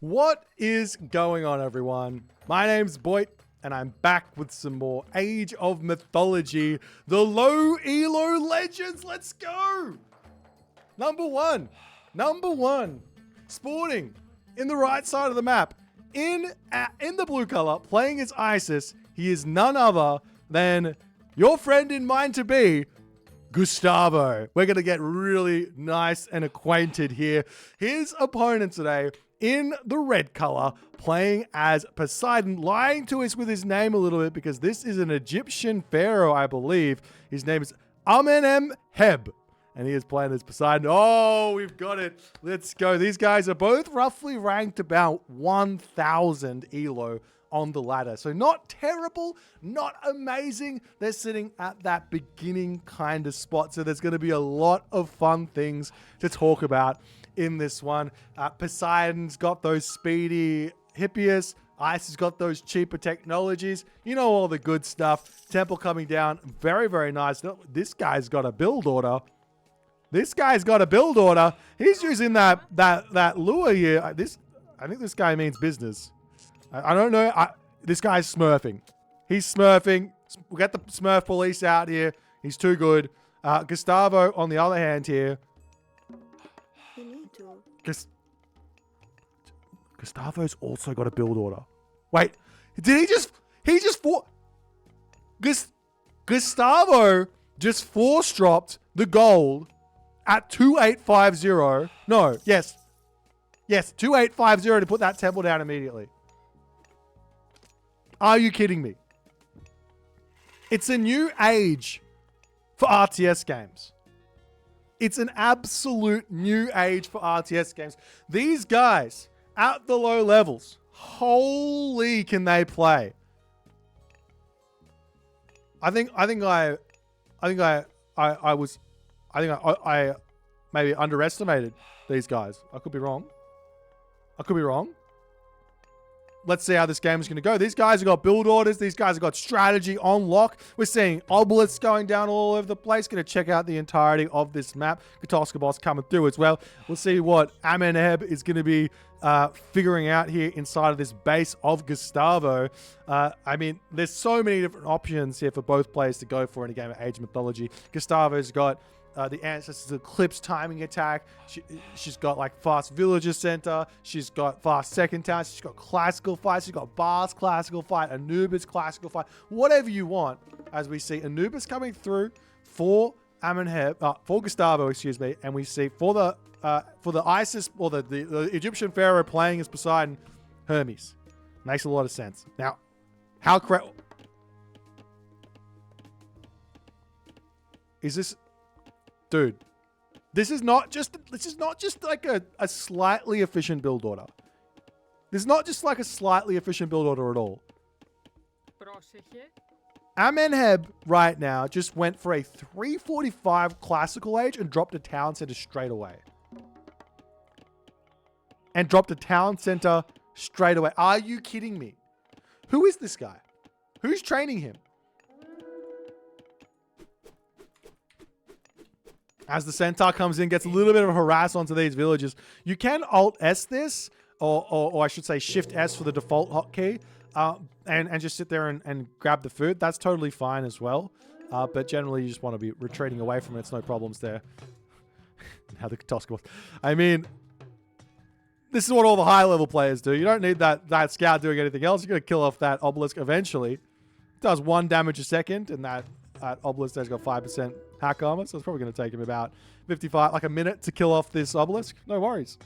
What is going on, everyone? My name's Boit, and I'm back with some more Age of Mythology, the Low Elo Legends. Let's go! Number one, sporting in the right side of the map, in the blue color, playing as Isis. He is none other than your friend in mind to be, Gustavo. We're going to get really nice and acquainted here. His opponent today, in the red color, playing as Poseidon, lying to us with his name a little bit because this is an Egyptian pharaoh, I believe. His name is Amenemheb, and he is playing as Poseidon. Oh, we've got it. Let's go. These guys are both roughly ranked about 1,000 Elo on the ladder. So not terrible, not amazing. They're sitting at that beginning kind of spot. So there's going to be a lot of fun things to talk about in this one. Poseidon's got those speedy Hippias. Ice has got those cheaper technologies. You know, all the good stuff. Temple coming down. Very, very nice. This guy's got a build order. He's using that lure here. I think this guy means business. I don't know. This guy's smurfing. He's smurfing. We got the Smurf police out here. He's too good. Gustavo, on the other hand here. Gustavo's also got a build order. Wait, did Gustavo just force dropped the gold at 2850. No, yes, 2850 to put that temple down immediately. Are you kidding me? It's a new age for RTS games. It's an absolute new age for RTS games. These guys at the low levels, holy, can they play? I maybe underestimated these guys. I could be wrong. Let's see how this game is going to go. These guys have got build orders. These guys have got strategy on lock. We're seeing obelisks going down all over the place. Going to check out the entirety of this map. Katoskabos coming through as well. We'll see what Amenemheb is going to be figuring out here inside of this base of Gustavo. I mean, there's so many different options here for both players to go for in a game of Age of Mythology. Gustavo's got the Ancestors Eclipse timing attack. She's got like fast villager center. She's got fast second town. She's got classical fight. She's got Bars classical fight, Anubis classical fight, whatever you want. As we see Anubis coming through for for Gustavo, excuse me, and we see for the Isis or the Egyptian pharaoh playing as Poseidon, Hermes. Makes a lot of sense. Now, how correct is this? Dude, this is not just like a slightly efficient build order. This is not just like a slightly efficient build order at all. Amenemheb right now just went for a 345 classical age and dropped a town center straight away. Are you kidding me? Who is this guy? Who's training him? As the centaur comes in, gets a little bit of a harass onto these villagers. You can Alt-S this, or I should say Shift-S for the default hotkey, and just sit there and grab the food. That's totally fine as well. But generally, you just want to be retreating away from it. It's no problems there. How the Tosca. I mean, this is what all the high-level players do. You don't need that scout doing anything else. You're going to kill off that obelisk eventually. It does 1 damage a second, and that obelisk has got 5% hack armor, so it's probably going to take him about 55, like a minute to kill off this obelisk. No worries.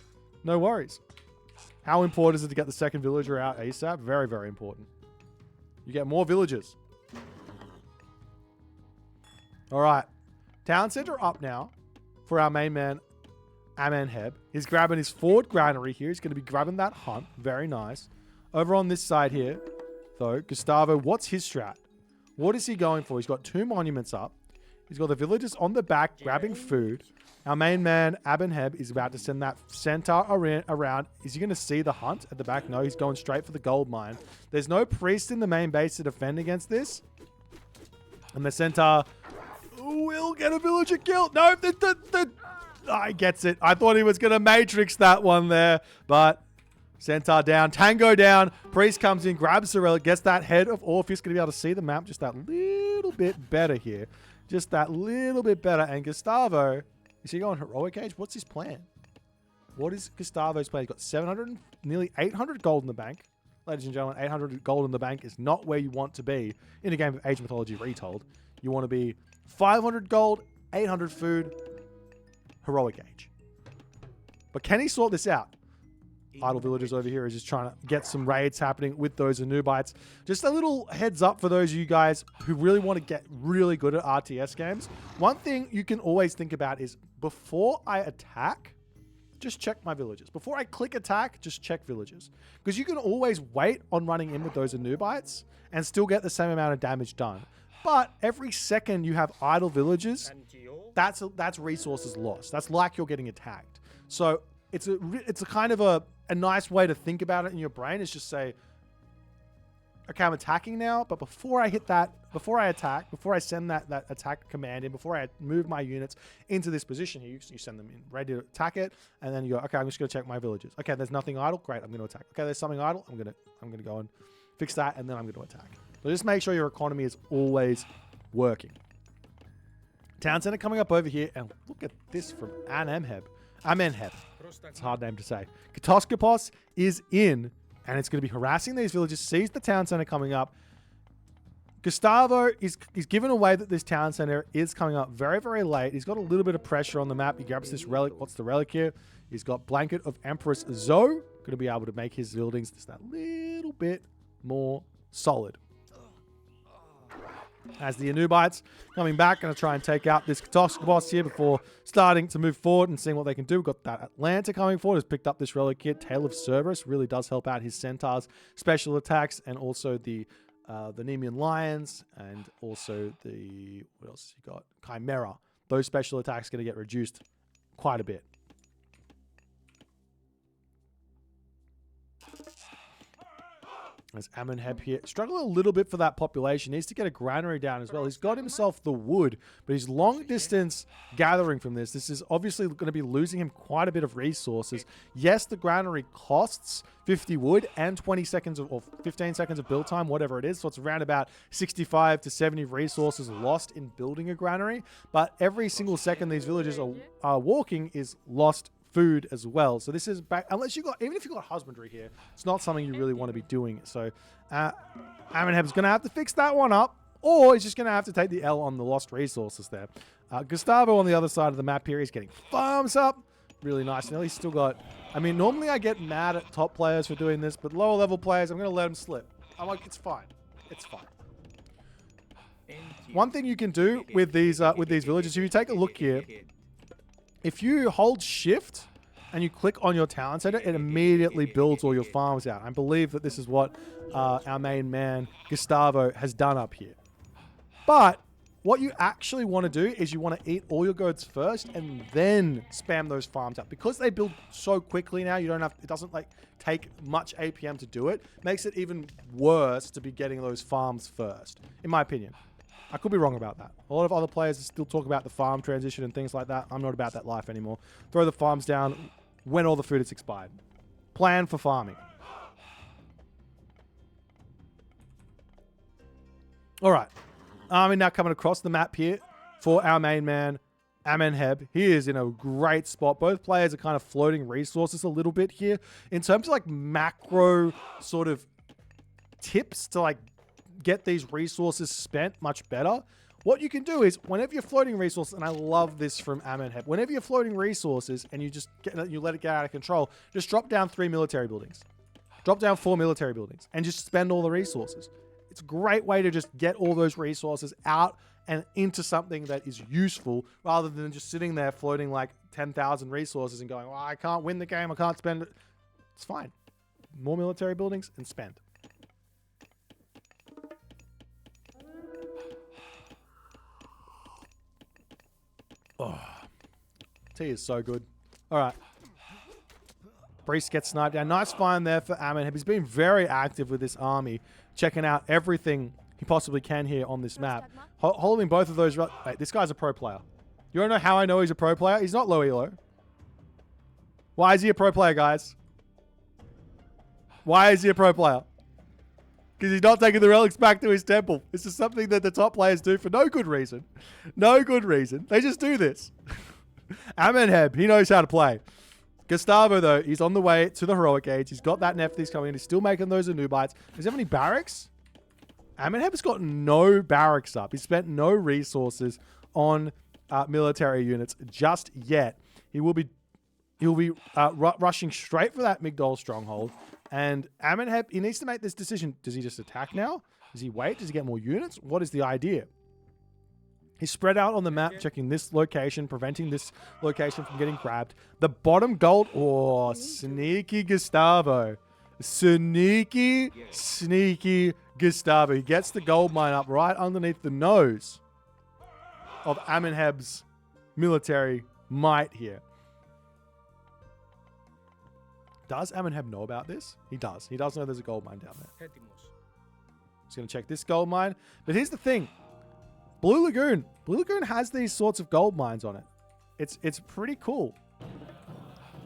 How important is it to get the second villager out ASAP? Very, very important. You get more villagers. All right. Town center up now for our main man, Amenemheb. He's grabbing his forward granary here. He's going to be grabbing that hunt. Very nice. Over on this side here, though, Gustavo, what's his strat? What is he going for? He's got 2 monuments up. He's got the villagers on the back grabbing food. Our main man, Amenemheb, is about to send that centaur around. Is he going to see the hunt at the back? No, he's going straight for the gold mine. There's no priest in the main base to defend against this. And the centaur will get a villager killed. No, I gets it. I thought he was going to matrix that one there. But Centaur down. Tango down. Priest comes in, grabs the relic, gets that head of Orpheus. Going to be able to see the map just that little bit better here. Just that little bit better. And Gustavo, is he going heroic age? What's his plan? What is Gustavo's plan? He's got 700, nearly 800 gold in the bank. Ladies and gentlemen, 800 gold in the bank is not where you want to be in a game of Age Mythology Retold. You want to be 500 gold, 800 food, heroic age. But can he sort this out? Idle Villagers over here is just trying to get some raids happening with those Anubites. Just a little heads up for those of you guys who really want to get really good at RTS games. One thing you can always think about is before I attack, just check my villages. Before I click attack, just check villages. Because you can always wait on running in with those Anubites and still get the same amount of damage done. But every second you have idle villages, that's resources lost. That's like you're getting attacked. So it's a kind of a nice way to think about it in your brain is just say, okay, I'm attacking now, but before I hit that, before I attack, before I send that attack command in, before I move my units into this position here, you send them in, ready to attack it, and then you go, okay, I'm just going to check my villages. Okay, there's nothing idle, great, I'm going to attack. Okay, there's something idle, I'm going to go and fix that, and then I'm going to attack. So just make sure your economy is always working. Town center coming up over here, and look at this from Amenheb. It's a hard name to say. Katoskopos is in, and it's going to be harassing these villages. Sees the town center coming up. Gustavo is given away that this town center is coming up very, very late. He's got a little bit of pressure on the map. He grabs this relic. What's the relic here? He's got Blanket of Empress Zoe. Going to be able to make his buildings just that little bit more solid. As the Anubites coming back, going to try and take out this Katoskopos here before starting to move forward and seeing what they can do. We've got that Atlanta coming forward, has picked up this relic here. Tale of Cerberus really does help out his Centaurs special attacks, and also the Nemean Lions, and also the, what else has he got? Chimera. Those special attacks going to get reduced quite a bit. As Amenheb here, struggling a little bit for that population. Needs to get a granary down as well. He's got himself the wood, but he's long distance gathering from this. This is obviously going to be losing him quite a bit of resources. Yes, the granary costs 50 wood and 20 seconds of, or 15 seconds of build time, whatever it is. So it's around about 65 to 70 resources lost in building a granary. But every single second these villagers are walking is lost food as well. So this is back, unless you got, even if you got husbandry here, it's not something you really want to be doing. So Amenheb's going to have to fix that one up, or he's just going to have to take the L on the lost resources there. Gustavo on the other side of the map here, he's getting farms up. Really nice. Now he's still got, I mean, normally I get mad at top players for doing this, but lower level players, I'm going to let them slip. I'm like, it's fine. It's fine. One thing you can do with these villages, if you take a look here, if you hold shift and you click on your town center, it immediately builds all your farms out. I believe that this is what our main man, Gustavo, has done up here. But what you actually want to do is you want to eat all your goods first and then spam those farms out. Because they build so quickly now, you don't have, it doesn't like take much APM to do it. Makes it even worse to be getting those farms first, in my opinion. I could be wrong about that. A lot of other players still talk about the farm transition and things like that. I'm not about that life anymore. Throw the farms down when all the food is expired. Plan for farming. All right. Army now coming across the map here for our main man, Amenheb. He is in a great spot. Both players are kind of floating resources a little bit here. In terms of like macro sort of tips to like get these resources spent much better, what you can do is whenever you're floating resources, and I love this from Amenheb, whenever you're floating resources and you just you let it get out of control, just drop down 3 military buildings, drop down 4 military buildings, and just spend all the resources. It's a great way to just get all those resources out and into something that is useful, rather than just sitting there floating like 10,000 resources and going, well, I can't win the game, I can't spend it. It's fine. More military buildings and spend. Oh, tea is so good. All right. Priest gets sniped down. Nice find there for Amenheb. He's been very active with this army, checking out everything he possibly can here on this map. Holding both of those... Wait, this guy's a pro player. You want to know how I know he's a pro player? He's not low elo. Why is he a pro player, guys? Why is he a pro player? Because he's not taking the relics back to his temple. This is something that the top players do for no good reason. No good reason. They just do this. Amenheb, he knows how to play. Gustavo, though, he's on the way to the heroic age. He's got that Nephthys coming in. He's still making those Anubites. Does he have any barracks? Amenheb's got no barracks up. He's spent no resources on military units just yet. He will be rushing straight for that Migdol stronghold. And Amenheb, he needs to make this decision. Does he just attack now? Does he wait? Does he get more units? What is the idea? He's spread out on the map, checking this location, preventing this location from getting grabbed. The bottom gold. Oh, sneaky Gustavo. Sneaky Gustavo. He gets the gold mine up right underneath the nose of Amenheb's military might here. Does Amenheb know about this? He does. He does know there's a gold mine down there. He's going to check this gold mine. But here's the thing. Blue Lagoon has these sorts of gold mines on it. It's pretty cool.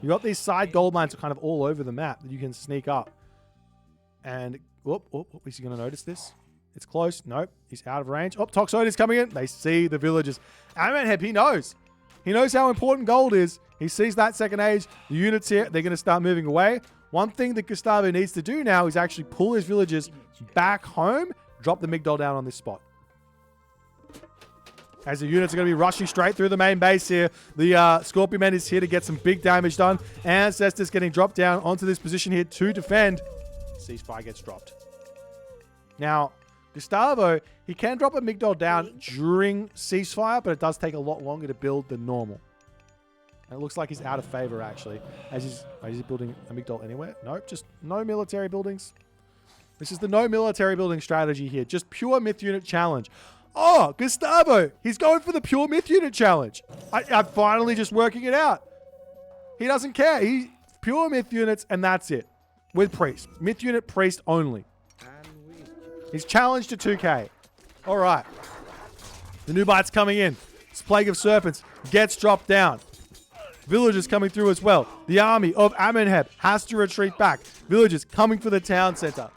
You got these side gold mines kind of all over the map that you can sneak up. And, is he going to notice this? It's close. Nope. He's out of range. Oh, Toxotes coming in. They see the villagers. Amenheb, he knows. He knows how important gold is. He sees that second age. The units here, they're going to start moving away. One thing that Gustavo needs to do now is actually pull his villagers back home, drop the Migdol down on this spot. As the units are going to be rushing straight through the main base here. The Scorpion Man is here to get some big damage done. Ancestors getting dropped down onto this position here to defend. Ceasefire gets dropped. Now, Gustavo, he can drop a Migdol down during ceasefire, but it does take a lot longer to build than normal. And it looks like he's out of favor, actually. Is he building a Migdol anywhere? Nope, just no military buildings. This is the no military building strategy here. Just pure myth unit challenge. Oh, Gustavo, he's going for the pure myth unit challenge. I'm finally just working it out. He doesn't care. He pure myth units, and that's it. With priest. Myth unit priest only. He's challenged to 2k. All right. The Nubites coming in. This Plague of Serpents gets dropped down. Villagers coming through as well. The army of Amenheb has to retreat back. Villagers coming for the town center.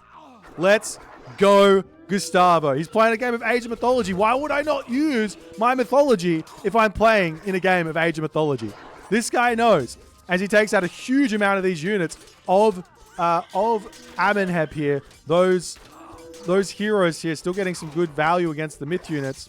Let's go, Gustavo. He's playing a game of Age of Mythology. Why would I not use my mythology if I'm playing in a game of Age of Mythology? This guy knows. As he takes out a huge amount of these units of Amenheb here. Those heroes here still getting some good value against the myth units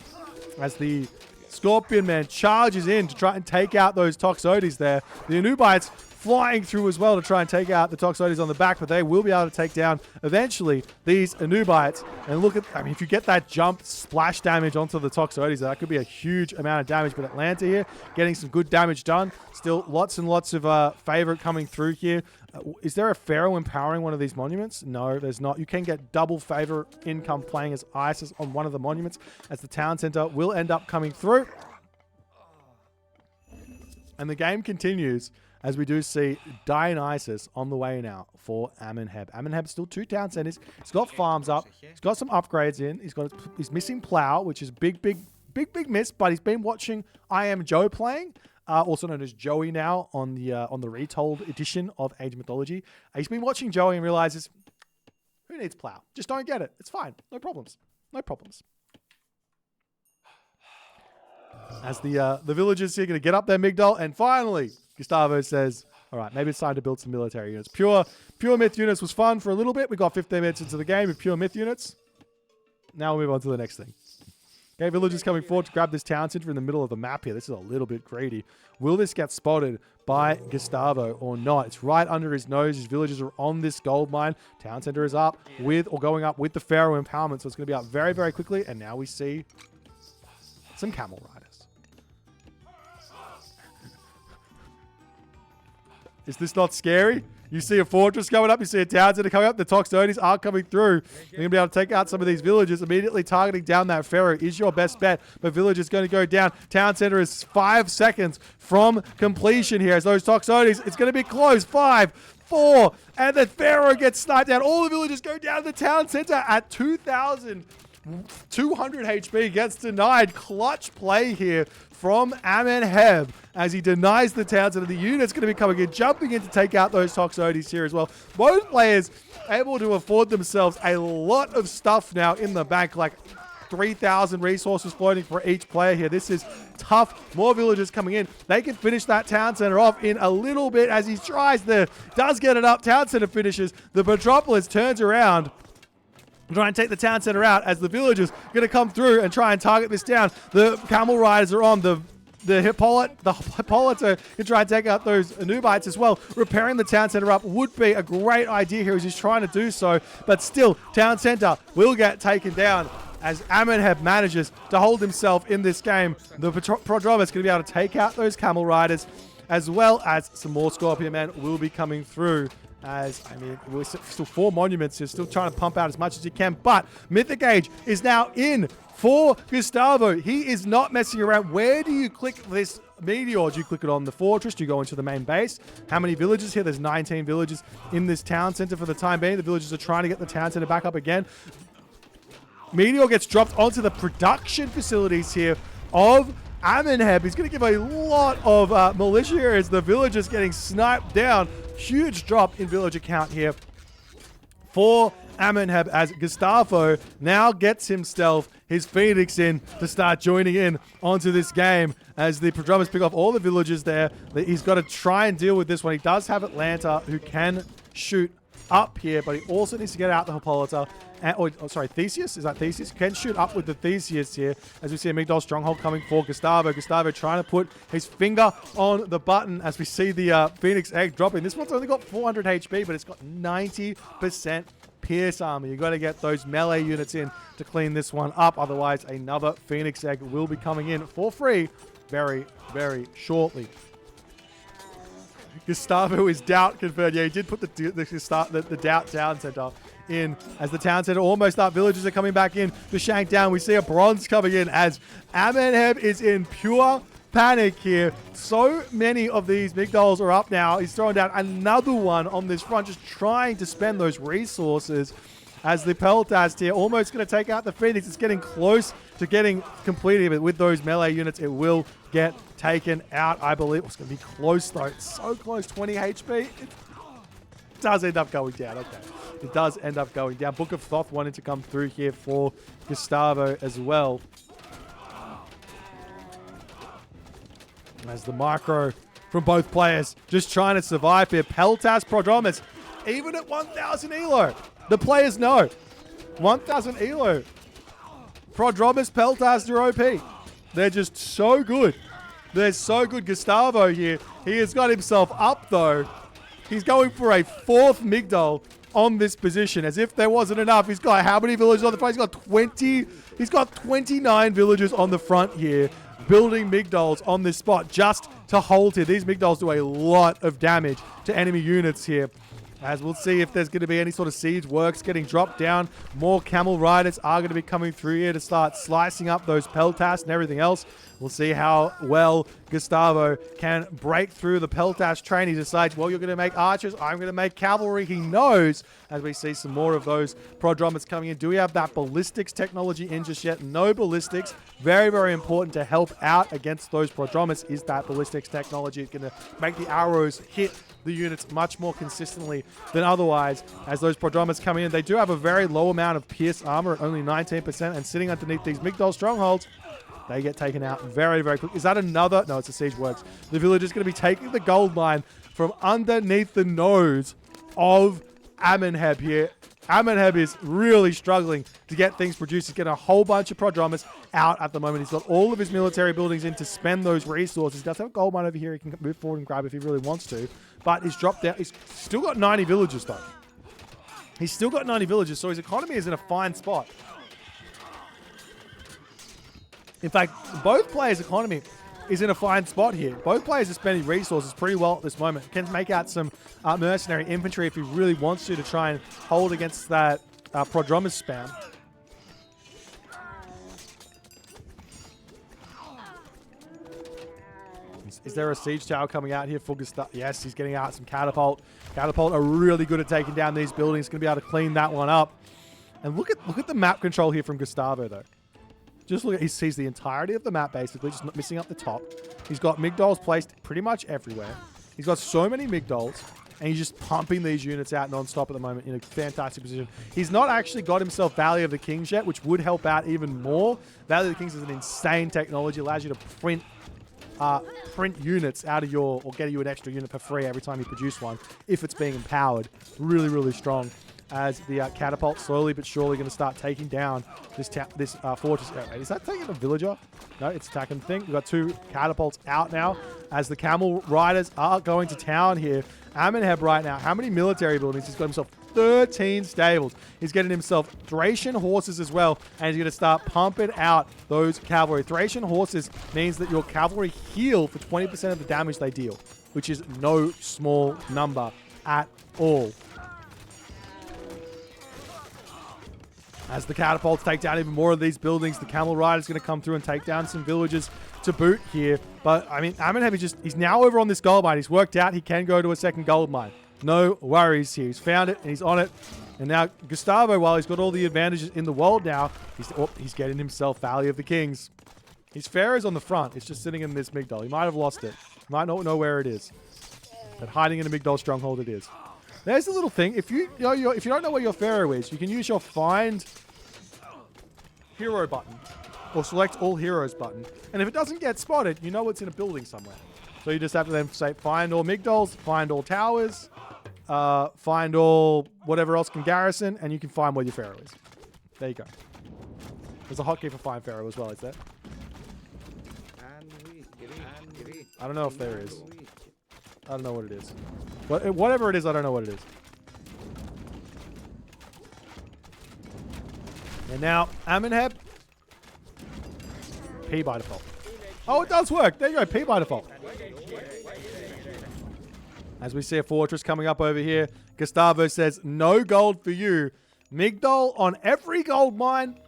as the Scorpion Man charges in to try and take out those Toxotes there. The Anubites flying through as well to try and take out the Toxotes on the back, but they will be able to take down eventually these Anubites. And look at, if you get that jump splash damage onto the Toxotes, that could be a huge amount of damage. But Atlanta here getting some good damage done. Still lots and lots of favorite coming through here. Is there a Pharaoh empowering one of these monuments? No, there's not. You can get double favor income playing as Isis on one of the monuments, as the town center will end up coming through. And the game continues as we do see Dionysus on the way now for Amenheb. Amenheb's still 2 town centers. He's got farms up. He's got some upgrades in. He's missing Plow, which is big miss, but he's been watching I Am Joe playing. Also known as Joey now on the Retold edition of Age of Mythology. He's been watching Joey and realizes, who needs Plow? Just don't get it. It's fine. No problems. No problems. As the villagers here going to get up their Migdol, and finally, Gustavo says, all right, maybe it's time to build some military units. Pure myth units was fun for a little bit. We got 15 minutes into the game with pure myth units. Now we'll move on to the next thing. Okay, villagers coming forward to grab this town center in the middle of the map here. This is a little bit greedy. Will this get spotted by Gustavo or not? It's right under his nose. His villagers are on this gold mine. Town center is up with, or going up with the Pharaoh empowerment. So it's going to be up very, very quickly. And now we see some camel riders. Is this not scary? You see a fortress coming up. You see a town center coming up. The Toxotes are coming through. You're going to be able to take out some of these villagers. Immediately targeting down that Pharaoh is your best bet. But village is going to go down. Town center is 5 seconds from completion here. As those Toxotes, it's going to be close. 5, 4, and the Pharaoh gets sniped down. All the villagers go down to the town center at 2,200 HP. Gets denied. Clutch play here from Amenheb as he denies the town center. The unit's going to be coming in, jumping in to take out those Toxotes here as well. Both players able to afford themselves a lot of stuff now in the bank, like 3,000 resources floating for each player here. This is tough. More villagers coming in. They can finish that town center off in a little bit as he tries there. Does get it up. Town center finishes. The Metropolis turns around. Try and take the town center out as the villagers going to come through and try and target this down. The camel riders are on. The Hippolytes can try and take out those Anubites as well. Repairing the town center up would be a great idea here as he's trying to do so. But still, town center will get taken down as Amenheb manages to hold himself in this game. The Prodrome is going to be able to take out those camel riders, as well as some more Scorpion Men will be coming through. As, I mean, we're still 4 monuments. You're still trying to pump out as much as you can. But Mythic Age is now in for Gustavo. He is not messing around. Where do you click this meteor? Do you click it on the fortress? Do you go into the main base? How many villages here? There's 19 villages in this town center for the time being. The villagers are trying to get the town center back up again. Meteor gets dropped onto the production facilities here of Amenheb. He's going to give a lot of militia here as the villagers getting sniped down. Huge drop in villager count here for Amenheb as Gustavo now gets himself his Phoenix in to start joining in onto this game as the Prodromus pick off all the villagers there. He's got to try and deal with this one. He does have Atlanta who can shoot up here, but he also needs to get out the Hippolyta. Theseus? Is that Theseus? Can shoot up with the Theseus here as we see a Migdol Stronghold coming for Gustavo. Gustavo trying to put his finger on the button as we see the Phoenix Egg dropping. This one's only got 400 HP, but it's got 90% Pierce Armor. You've got to get those melee units in to clean this one up. Otherwise, another Phoenix Egg will be coming in for free very, very shortly. Gustavo is doubt confirmed. Yeah, he did put the doubt town center in as the town center almost up. Villagers are coming back in to shank down. We see a bronze coming in as Amenheb is in pure panic here. So many of these Migdols are up now. He's throwing down another one on this front, just trying to spend those resources as the Peltast here almost going to take out the Phoenix. It's getting close to getting completed, but with those melee units, it will get taken out, I believe. It's going to be close, though. It's so close, 20 HP. It does end up going down. Okay. It does end up going down. Book of Thoth wanting to come through here for Gustavo as well. As the micro from both players just trying to survive here. Peltas, Prodromus, even at 1,000 elo. The players know. 1,000 elo. Prodromus, Peltas, they're OP. They're just so good. They're so good. Gustavo here, he has got himself up though. He's going for a 4th Migdol on this position as if there wasn't enough. He's got how many villagers on the front? He's got 20. He's got 29 villagers on the front here, building Migdols on this spot just to hold here. These Migdols do a lot of damage to enemy units here. As we'll see if there's going to be any sort of siege works getting dropped down. More camel riders are going to be coming through here to start slicing up those Peltas and everything else. We'll see how well Gustavo can break through the Peltas train. He decides, well, you're going to make archers. I'm going to make cavalry. He knows as we see some more of those Prodromus coming in. Do we have that ballistics technology in just yet? No ballistics. Very, very important to help out against those Prodromus is that ballistics technology. It's going to make the arrows hit the units much more consistently than otherwise. As those Prodromus come in, they do have a very low amount of pierce armor at only 19%, and sitting underneath these Migdol strongholds, they get taken out very, very quick. Is that another? No, it's a siege works. The village is going to be taking the gold mine from underneath the nose of Amenheb here. Amenheb is really struggling to get things produced. He's getting a whole bunch of Prodromus out at the moment. He's got all of his military buildings in to spend those resources. He does have a gold mine over here he can move forward and grab if he really wants to. But he's dropped out. He's still got 90 villagers, though. He's still got 90 villagers, so his economy is in a fine spot. In fact, both players' economy is in a fine spot here. Both players are spending resources pretty well at this moment. Can make out some mercenary infantry if he really wants to try and hold against that Prodromus spam. Is there a siege tower coming out here for Gustavo? Yes, he's getting out some catapult. Catapult are really good at taking down these buildings. Going to be able to clean that one up. And look at the map control here from Gustavo, though. Just look at, he sees the entirety of the map, basically, just missing up the top. He's got Migdols placed pretty much everywhere. He's got so many Migdols, and he's just pumping these units out non-stop at the moment in a fantastic position. He's not actually got himself Valley of the Kings yet, which would help out even more. Valley of the Kings is an insane technology. It allows you to print units out of your, or get you an extra unit for free every time you produce one, if it's being empowered. Really, really strong. As the catapult slowly but surely going to start taking down this fortress. Is that taking a villager? No, it's attacking the thing. We've got 2 catapults out now as the camel riders are going to town here. Amenheb right now, how many military buildings? He's got himself 13 stables. He's getting himself Thracian horses as well, and he's going to start pumping out those cavalry. Thracian horses means that your cavalry heal for 20% of the damage they deal, which is no small number at all. As the catapults take down even more of these buildings, the camel rider is going to come through and take down some villages to boot here. But, I mean, Amenheb he's now over on this gold mine. He's worked out he can go to a second gold mine. No worries here. He's found it and he's on it. And now Gustavo, while he's got all the advantages in the world now, he's getting himself Valley of the Kings. His Pharaoh's on the front. It's just sitting in this Migdol. He might have lost it. He might not know where it is. But hiding in a Migdol stronghold it is. There's a little thing. If you don't know where your Pharaoh is, you can use your Find Hero button or Select All Heroes button. And if it doesn't get spotted, you know it's in a building somewhere. So you just have to then say Find All Migdols, Find All Towers, Find All whatever else can garrison, and you can find where your Pharaoh is. There you go. There's a hotkey for Find Pharaoh as well, is there? I don't know if there is. I don't know what it is. Whatever it is, I don't know what it is. And now, Amenheb. P by default. Oh, it does work. There you go, P by default. As we see a fortress coming up over here, Gustavo says, no gold for you. Migdol on every gold mine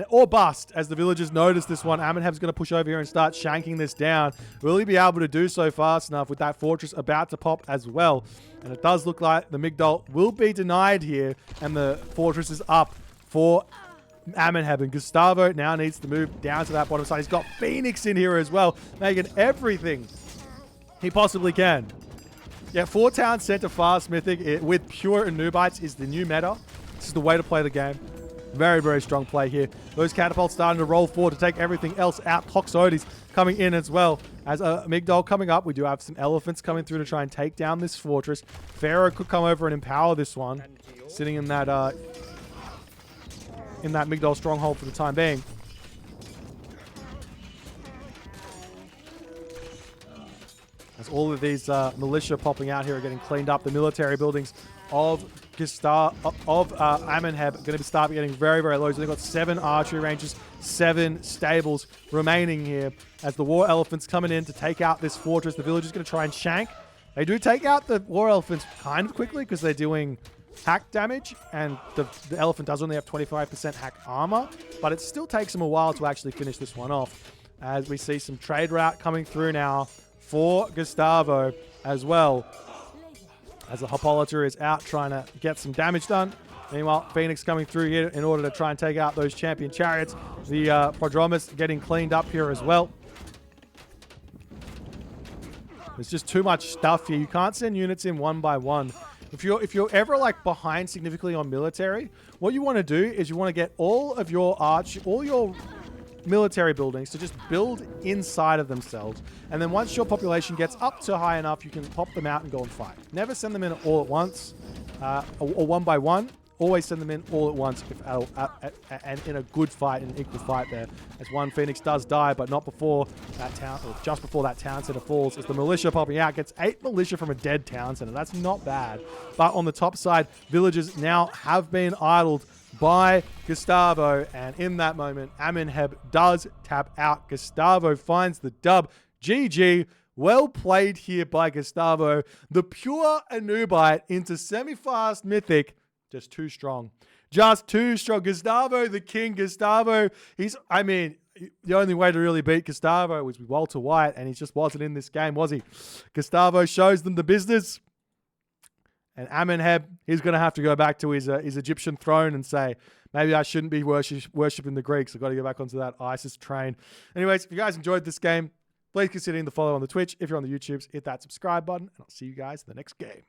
or bust. As the villagers notice this one, Amenheb's going to push over here and start shanking this down. Will he be able to do so fast enough with that fortress about to pop as well? And it does look like the Migdol will be denied here, and the fortress is up for Amenheb. And Gustavo now needs to move down to that bottom side. He's got Phoenix in here as well, making everything he possibly can. Yeah, 4 towns center fast Mythic with pure Anubites is the new meta. This is the way to play the game. Very, very strong play here. Those catapults starting to roll forward to take everything else out. Toxotes coming in as well. As a Migdol coming up, we do have some elephants coming through to try and take down this fortress. Pharaoh could come over and empower this one, sitting in that Migdol stronghold for the time being. As all of these militia popping out here are getting cleaned up, the military buildings of Amenheb going to start getting very, very low. So they've got 7 archery ranges, 7 stables remaining here as the war elephants coming in to take out this fortress. The villagers going to try and shank. They do take out the war elephants kind of quickly because they're doing hack damage, and the elephant does only have 25% hack armor, but it still takes them a while to actually finish this one off. As we see some trade route coming through now for Gustavo as well. As the Hippolyta is out trying to get some damage done. Meanwhile, Phoenix coming through here in order to try and take out those champion chariots. The Prodromus getting cleaned up here as well. There's just too much stuff here. You can't send units in one by one. If you're ever like behind significantly on military, what you want to do is you want to get all your military buildings to just build inside of themselves. And then once your population gets up to high enough, you can pop them out and go and fight. Never send them in all at once or one by one. Always send them in all at once and in a good fight, an equal fight there. As one Phoenix does die, but not before that town, or just before that town center falls. As the militia popping out gets 8 militia from a dead town center. That's not bad. But on the top side, villagers now have been idled by Gustavo, and in that moment, Amenheb does tap out. Gustavo finds the dub. GG. Well played here by Gustavo. The pure Anubite into semi-fast Mythic. Just too strong. Just too strong. Gustavo, the king. Gustavo, the only way to really beat Gustavo was with Walter White, and he just wasn't in this game, was he? Gustavo shows them the business. And Amenheb, he's going to have to go back to his Egyptian throne and say, maybe I shouldn't be worshipping the Greeks. I've got to go back onto that ISIS train. Anyways, if you guys enjoyed this game, please consider hitting the follow on the Twitch. If you're on the YouTubes, hit that subscribe button, and I'll see you guys in the next game.